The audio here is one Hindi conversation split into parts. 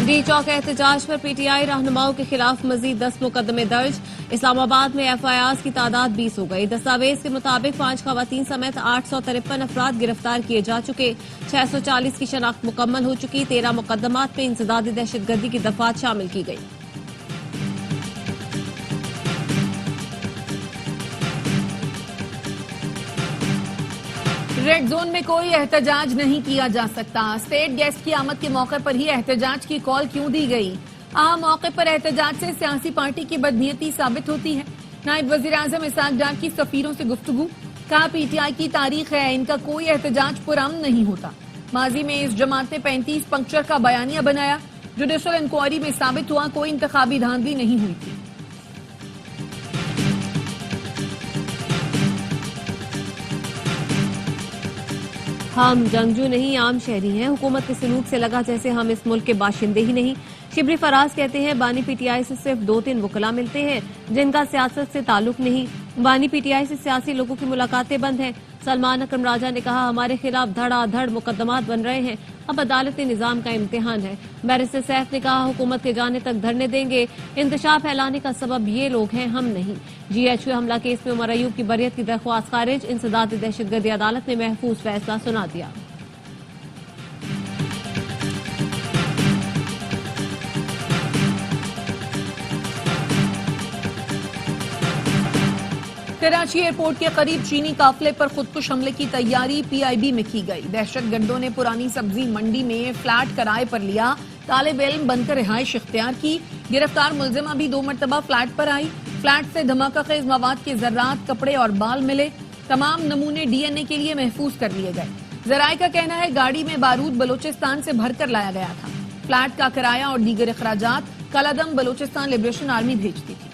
डी चौक एहतजाज पर पीटीआई रहनुमाओं के खिलाफ मजीद 10 मुकदमे दर्ज। इस्लामाबाद में एफआईआर की तादाद 20 हो गई। दस्तावेज के मुताबिक 5 खवातीन समेत 853 अफराद गिरफ्तार किए जा चुके। 640 की शनाख्त मुकम्मल हो चुकी। 13 मुकदमात में इंसदादी दहशतगर्दी की दफात शामिल की गई। रेड जोन में कोई एहतजाज नहीं किया जा सकता। स्टेट गेस्ट की आमद के मौके पर ही एहतजाज की कॉल क्यों दी गई? मौके पर एहतजाज से सियासी पार्टी की बदनीयती साबित होती है। नायब वजीर आजम इसहाक डार की सफीरों से गुफ्तगू। कहा पीटीआई की तारीख है, इनका कोई एहतजाज पुरअमन नहीं होता। माजी में इस जमात ने 35 पंक्चर का बयानिया बनाया। जुडिशल इंक्वायरी में साबित हुआ कोई इंतखाबी धांधली नहीं हुई थी। हम जंगजू नहीं, आम शहरी हैं। हुकूमत के सलूक से लगा जैसे हम इस मुल्क के बाशिंदे ही नहीं। शिबरी फराज कहते हैं बानी पीटीआई से सिर्फ 2-3 वकला मिलते हैं जिनका सियासत से ताल्लुक नहीं। बानी पीटीआई से सियासी लोगों की मुलाकातें बंद हैं। सलमान अकरम राजा ने कहा हमारे खिलाफ धड़ाधड़ मुकदमात बन रहे हैं, अब अदालती निजाम का इम्तिहान है। बैरिस्टर सैफ ने कहा हुकूमत के जाने तक धरने देंगे। इंतशार फैलाने का सबब ये लोग हैं, हम नहीं। GHQ हमला केस में उमर अयूब की बरियत की दरख्वास्त खारिज। इंसदादी दहशतगर्दी अदालत ने महफूज फैसला सुना दिया। कराची एयरपोर्ट के करीब चीनी काफिले पर खुदकुश हमले की तैयारी PIB में की गई। दहशतगर्दों ने पुरानी सब्जी मंडी में फ्लैट किराए पर लिया। तालिब इल्म बनकर रिहाइश इख्तियार की। गिरफ्तार मुलजिमा भी 2 मरतबा फ्लैट पर आई। फ्लैट से धमाका खेज मवाद के जर्रात, कपड़े और बाल मिले। तमाम नमूने DNA के लिए महफूज कर लिए गए। जराये का कहना है गाड़ी में बारूद बलोचिस्तान से भरकर लाया गया था। फ्लैट का किराया और दीगर अखराजात कलादम बलोचिस्तान लिबरेशन आर्मी भेजती थी।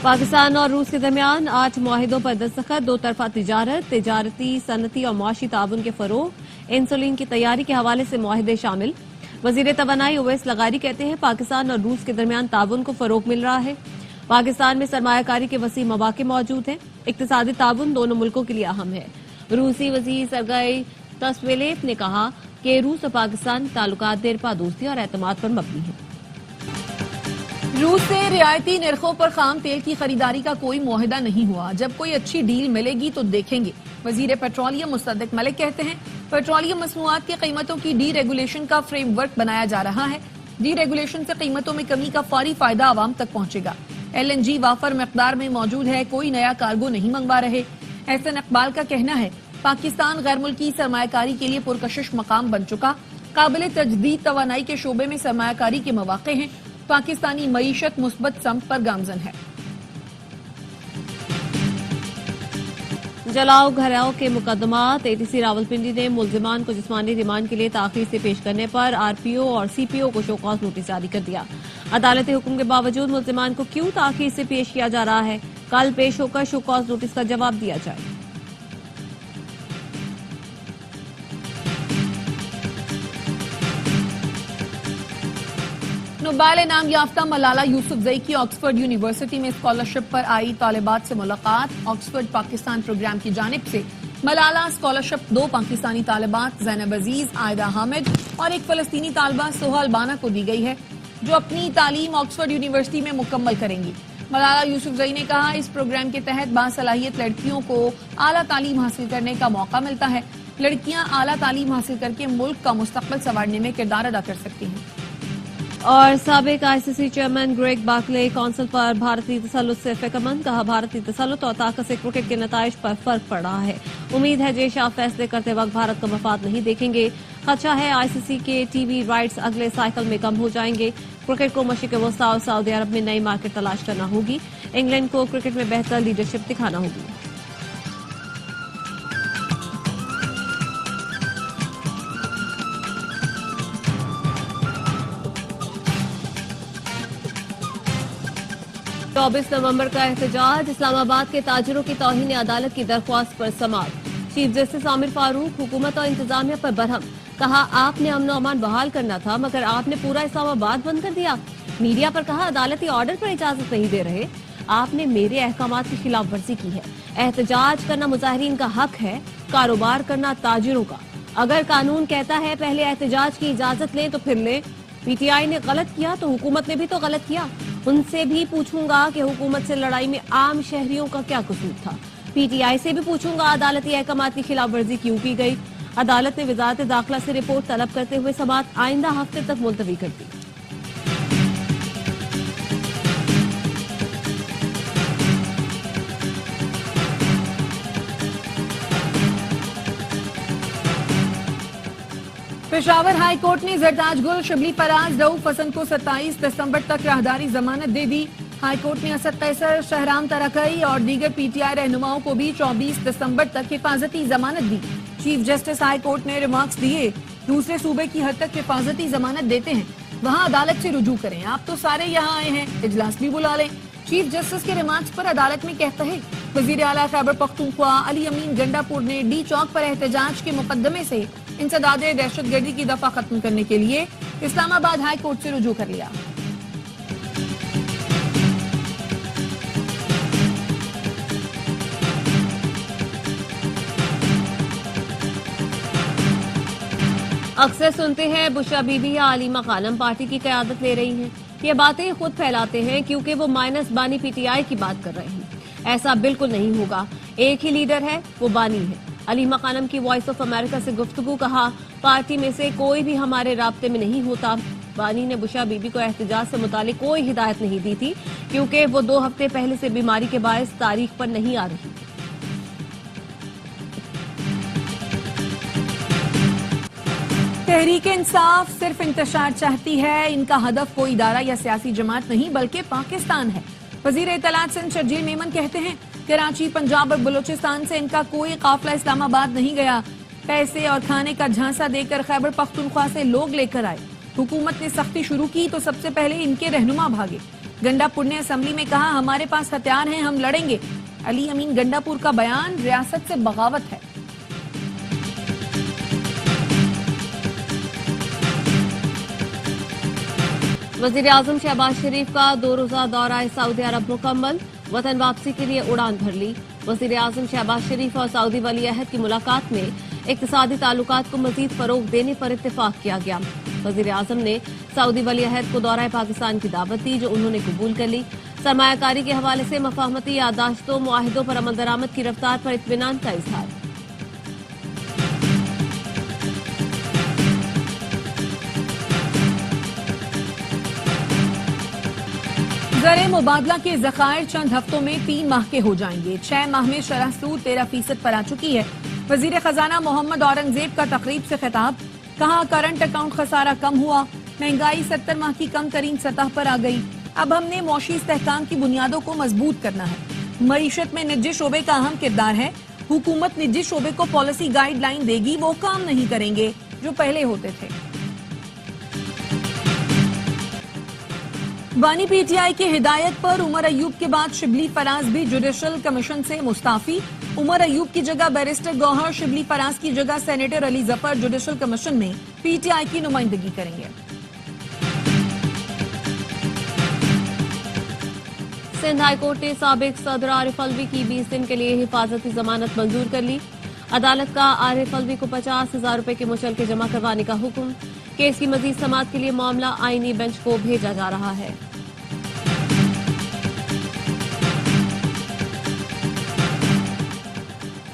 पाकिस्तान और रूस के दरमियान 8 मुआहिदों पर दस्तखत। 2 तरफा तिजारत, तिजारती, सनती और मुआशी ताउन के फरोग। इंसुलिन की तैयारी के हवाले से मुआहिदे शामिल। वजीर तवानाई ओवैस लगारी कहते हैं पाकिस्तान और रूस के दरमियान ताउन को फरोग मिल रहा है। पाकिस्तान में सरमायाकारी के वसी मौके मौजूद हैं। इक्तिसादी ताउन दोनों मुल्कों के लिए अहम है। रूसी वजीर सरगई तस्वेलेफ ने कहा कि रूस और पाकिस्तान ताल्लुकात देरपा दोस्ती और एतमाद पर मबनी है। रूस से रियायती निर्खों पर खाम तेल की खरीदारी का कोई मुआहिदा नहीं हुआ। जब कोई अच्छी डील मिलेगी तो देखेंगे। वजीर पेट्रोलियम मुस्तदिक मलिक कहते हैं पेट्रोलियम मसनूआत की कीमतों की डी रेगुलेशन का फ्रेमवर्क बनाया जा रहा है। डी रेगुलेशन से कीमतों में कमी का फौरी फायदा आवाम तक पहुंचेगा। LNG वाफर मकदार में मौजूद है, कोई नया कार्गो नहीं मंगवा रहे। एहसन इकबाल का कहना है पाकिस्तान गैर मुल्की सरमायाकारी के लिए पुरकशिश मकाम बन चुका। काबिल तजदीद तवानाई के शोबे में सरमायाकारी के मौके हैं। पाकिस्तानी मईशत मुस्बत समत पर गामजन है। जलाओ घराओ के मुकदमात। ATC रावलपिंडी ने मुलजिमान को जिस्मानी रिमांड के लिए ताखीर से पेश करने पर RPO और CPO को शोकॉज नोटिस जारी कर दिया। अदालती हुक्म के बावजूद मुलजिमान को क्यों ताखीर से पेश किया जा रहा है? कल पेश होकर शोकॉज नोटिस का जवाब दिया जाए। नोबेल इनाम याफ्ता मलाला यूसुफजई की ऑक्सफोर्ड यूनिवर्सिटी में स्कॉलरशिप पर आई तालिबात से मुलाकात। ऑक्सफोर्ड पाकिस्तान प्रोग्राम की जानिब से मलाला स्कॉलरशिप 2 पाकिस्तानी तालिबात ज़ैनब अजीज, आयदा हामिद और एक फलस्तीनी तालिबा सोहा अल्बाना को दी गई है जो अपनी तालीम ऑक्सफोर्ड यूनिवर्सिटी में मुकम्मल करेंगी। मलाला यूसुफजई ने कहा इस प्रोग्राम के तहत बासलाहियत लड़कियों को आला तालीम हासिल करने का मौका मिलता है। लड़कियां आला तालीम हासिल करके मुल्क का मुस्तकबिल संवारने में किरदार अदा कर सकती हैं। और साबिक ICC chairman Greg Barclay council पर भारतीय तसल्लुत से फिक्रमंद। कहा भारतीय तसल्लुत और ताकत से क्रिकेट के नताइज पर फर्क पड़ रहा है। उम्मीद है जेश आप फैसले करते वक्त भारत का मफाद नहीं देखेंगे। खदशा है ICC के TV राइट्स अगले साइकिल में कम हो जाएंगे। क्रिकेट को मशरिक वस्ता और सऊदी अरब में नई मार्केट तलाश करना होगी। इंग्लैंड को क्रिकेट में बेहतर लीडरशिप दिखाना होगी। चौबीस नवंबर का एहतजाज। इस्लामाबाद के ताजिरों की तौहीन अदालत की दरख्वास्त पर समाअत। चीफ जस्टिस आमिर फारूक हुकूमत और इंतजामिया पर बरहम। कहा आपने अमन अमान बहाल करना था मगर आपने पूरा इस्लामाबाद बंद कर दिया। मीडिया पर कहा अदालती ऑर्डर पर इजाजत नहीं दे रहे, आपने मेरे अहकामात की खिलाफ वर्जी की है। एहतजाज करना मुजाहिरीन का हक है, कारोबार करना ताजिरों का। अगर कानून कहता है पहले एहतजाज की इजाजत लें तो फिर लें। पीटीआई ने गलत किया तो हुकूमत ने भी तो गलत किया। उनसे भी पूछूंगा कि हुकूमत से लड़ाई में आम शहरियों का क्या कसूर था। पीटीआई से भी पूछूंगा अदालती अहकामात की खिलाफवर्जी क्यों की गई। अदालत ने वजारत दाखिला से रिपोर्ट तलब करते हुए समाअत आइंदा हफ्ते तक मुलतवी कर दी। पेशावर हाई कोर्ट ने जरताज गुल, शिबली फराज, रऊफ हसन को 27 दिसंबर तक राहदारी जमानत दे दी। हाई कोर्ट ने असद कैसर, शहराम तरकई और दीगर पीटीआई रहनुमाओं को भी 24 दिसंबर तक हिफाजती जमानत दी। चीफ जस्टिस हाई कोर्ट ने रिमार्क्स दिए, दूसरे सूबे की हद तक हिफाजती जमानत देते हैं, वहां अदालत से रुजू करें। आप तो सारे यहाँ आए हैं, इजलास भी बुला लें। चीफ जस्टिस के रिमार्क्स पर अदालत में कहता है, वजीर आला खैबर पख्तूनख्वा अली अमीन गंडापुर ने डी चौक पर एहतजाज के मुकदमे से इंसदाद दहशतगर्दी की दफा खत्म करने के लिए इस्लामाबाद हाई कोर्ट से रुजू कर लिया। अक्सर सुनते हैं बुशरा बीबी या अलीमा खानम पार्टी की क़यादत ले रही हैं। ये बातें खुद फैलाते हैं क्योंकि वो माइनस बानी पीटीआई की बात कर रहे हैं। ऐसा बिल्कुल नहीं होगा। एक ही लीडर है, वो बानी है। अलीमा खानम की वॉइस ऑफ अमेरिका से गुफ्तगू कहा, पार्टी में से कोई भी हमारे राब्ते में नहीं होता। बानी ने बुशरा बीबी को एहतजाज से मुतालिक कोई हिदायत नहीं दी थी क्योंकि वो 2 हफ्ते पहले से बीमारी के बायस तारीख पर नहीं आ रही। तहरीक इंसाफ सिर्फ इंतशार चाहती है, इनका हदफ कोई इदारा या सियासी जमात नहीं बल्कि पाकिस्तान है। वजीर इत्तलात सिंध शर्जील मेमन कहते हैं, कराची, पंजाब और बलूचिस्तान से इनका कोई काफिला इस्लामाबाद नहीं गया। पैसे और खाने का झांसा देकर खैबर पख्तूनख्वा से लोग लेकर आए। हुकूमत ने सख्ती शुरू की तो सबसे पहले इनके रहनुमा भागे। गंडापुर ने असम्बली में कहा, हमारे पास हथियार हैं, हम लड़ेंगे। अली अमीन गंडापुर का बयान रियासत से बगावत है। वजीर आजम शहबाज शरीफ का 2 रोजा दौरा सऊदी अरब मुकम्मल, वतन वापसी के लिए उड़ान भर ली। वजीर आजम शहबाज शरीफ और सऊदी वली अहद की मुलाकात में इक्तिसादी ताल्लुकात को मजीद फरोग देने पर इत्तेफाक किया गया। वजीर आजम ने सऊदी वली अहद को दौरा पाकिस्तान की दावत दी, जो उन्होंने कबूल कर ली। सरमायाकारी के हवाले से मफाहमती यादाश्तों, मुआहिदों पर अमल दरामद की रफ्तार पर इत्मीनान का इजहार। ज़र मुबादला के ज़खायर चंद हफ्तों में 3 माह के हो जाएंगे। 6 माह में शरह सूद 13% पर आ चुकी है। वजीर खजाना मोहम्मद औरंगजेब का तकरीब से खिताब, कहा करंट अकाउंट खसारा कम हुआ, महंगाई 70 माह की कम तरीन सतह पर आ गई। अब हमने मौशी इस्तेहकाम की बुनियादों को मजबूत करना है। मईशत में निजी शोबे का अहम किरदार है। हुकूमत निजी शोबे को पॉलिसी गाइडलाइन देगी, वो काम नहीं करेंगे जो पहले होते थे। बानी पीटीआई की हिदायत पर उमर अयूब के बाद शिबली फराज भी जुडिशल कमीशन से मुस्ताफी। उमर अयूब की जगह बैरिस्टर गौहर, शिबली फराज की जगह senator Ali Zafar judicial commission में पीटीआई की नुमाइंदगी करेंगे। सिंध हाईकोर्ट ने साबिक सदर आरिफ अलवी की 20 दिन के लिए हिफाजती जमानत मंजूर कर ली। अदालत का आरिफ अलवी को 50,000 रुपए के मुचलके जमा करवाने का हुक्म। केस की मजीद समाअत के लिए मामला आईनी बेंच को भेजा जा रहा है।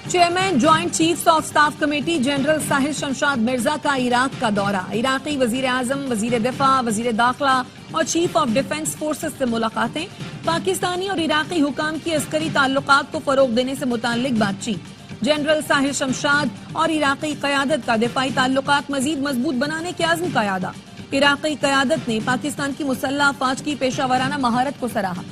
Chairman joint chiefs of staff committee general Sahil Shamshad Mirza का इराक का दौरा। इराकी वजीर आजम, वजीर दिफा, वजीर दाखिला और चीफ ऑफ डिफेंस फोर्सेस से मुलाकातें। पाकिस्तानी और इराकी हुकाम की अस्करी ताल्लुकात को फरोग देने से मुताल्लिक बातचीत। जनरल साहिल शमशाद और इराकी क़यादत का दिफाई ताल्लुकात मजीद मजबूत बनाने के आज़म का यादा। इराकी क़यादत ने पाकिस्तान की मुसल्लह अफवाज की पेशावराना महारत को सराहा।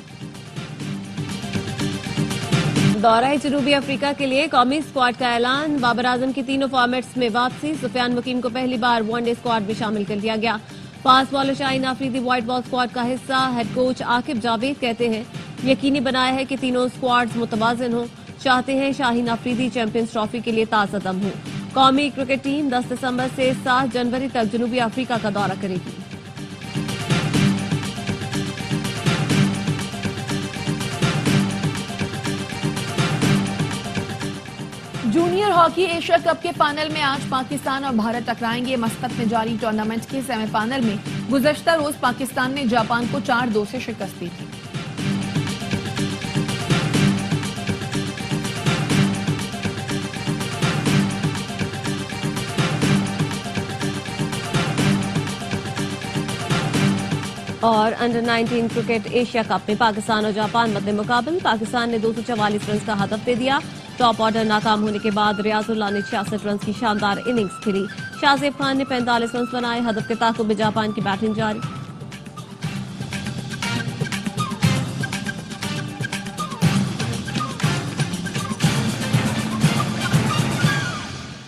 दौरा जनूबी अफ्रीका के लिए कौमी स्क्वाड का ऐलान। बाबर आजम की तीनों फॉर्मेट्स में वापसी। सुफियान वकीम को पहली बार वनडे स्क्वाड में शामिल कर लिया गया। Fast bowler Shaheen Afridi white ball squad का हिस्सा। हेड कोच आकिब जावेद कहते हैं, यकीनी बनाया है कि तीनों स्क्वाड्स मुतवाजिन हों। चाहते हैं शाहीन आफरीदी चैंपियंस ट्रॉफी के लिए ताज़ा दम हो। कौमी क्रिकेट टीम 10 दिसंबर से 7 जनवरी तक जनूबी अफ्रीका का दौरा करेगी। जूनियर हॉकी एशिया कप के फाइनल में आज पाकिस्तान और भारत टकराएंगे। मस्कत में जारी टूर्नामेंट के सेमीफाइनल में गुज़श्ता रोज पाकिस्तान ने जापान को 4-2 से शिकस्त दी थी। और अंडर 19 क्रिकेट एशिया कप में पाकिस्तान और जापान मध्य मुकाबल। पाकिस्तान ने 244 रन का हदफ दे दिया। टॉप ऑर्डर नाकाम होने के बाद रियाजुल्लाह ने 66 रन की शानदार इनिंग्स खेली। शाहजेब खान ने 45 रन बनाए। हदफ के ताकुब में जापान की बैटिंग जारी।